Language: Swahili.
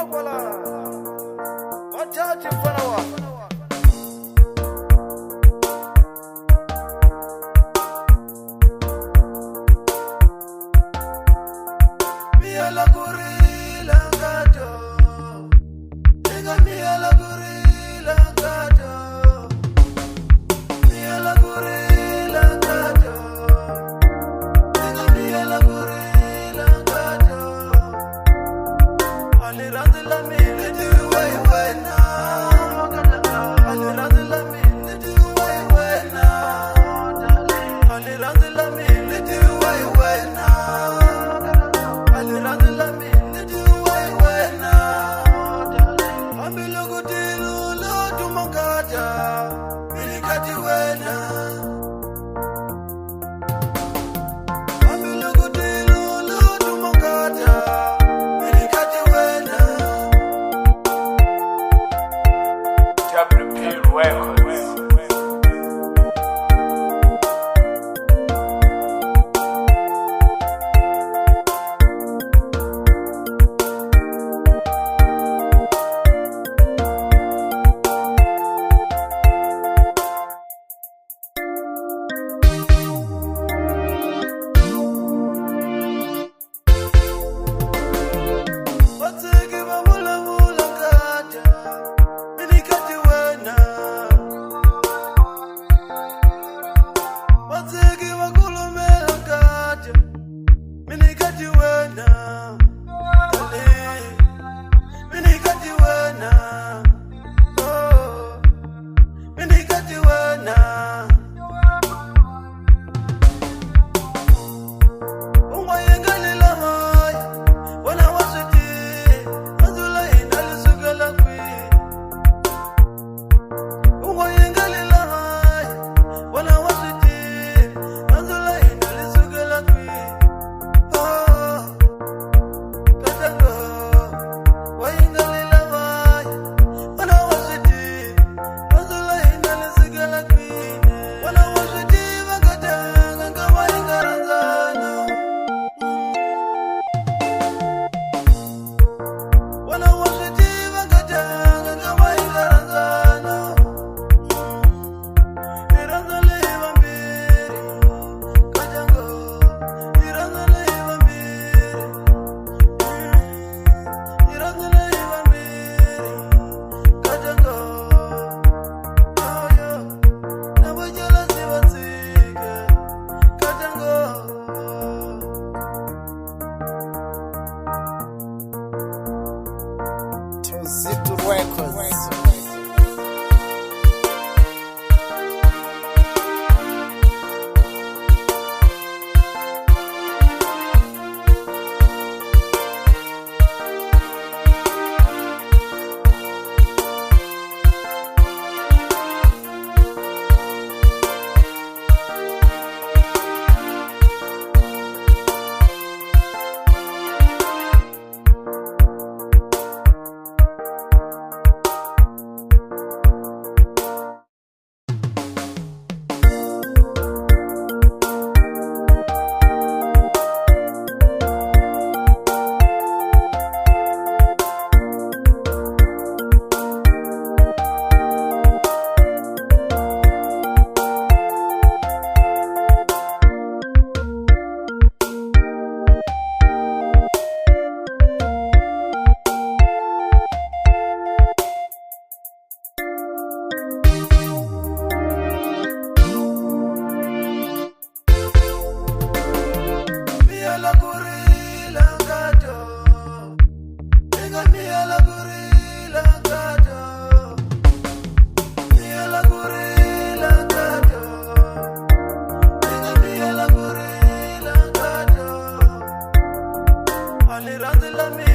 Wala wachache fanawa Mia la gorilla gato Tenga mia la gorilla gato Mia la gorilla gato Tenga mia la gorilla gato Ali rande la mele du way way now Ali rande la mele du way way now Ali rande la mele du way way now Ali rande la mele du way way now Ambi logo dilu lo tu mangata Mili kati wena Ambi logo dilu lo tu mangata Mili kati wena WP Records. Wateke ba mula mula kata Mili kati wena Wateke ba kulumela kata Mili kati wena Mili kati wena Oh Mili kati wena Ungayengalila haya Wana wasiti Azula inali sugala kwi Ungayengalila haya Wana wasiti Azula inali sugala kwi Oh Katango Wayengalila haya Wana wasiti Azula inali sugala kwi Wana wasiti Wakatanga Kama ingaranzana Wana wazitiva katanga kama igaranzana Iranza leva mbiri Katango Iranza leva mbiri Iranza leva mbiri Katango Yo Nabujala siwatsike Katango Tuzito Records. Mia la gorilla gato Tenga mia la gorilla gato Mia la gorilla gato Tenga mia la gorilla gato Ali rande la mele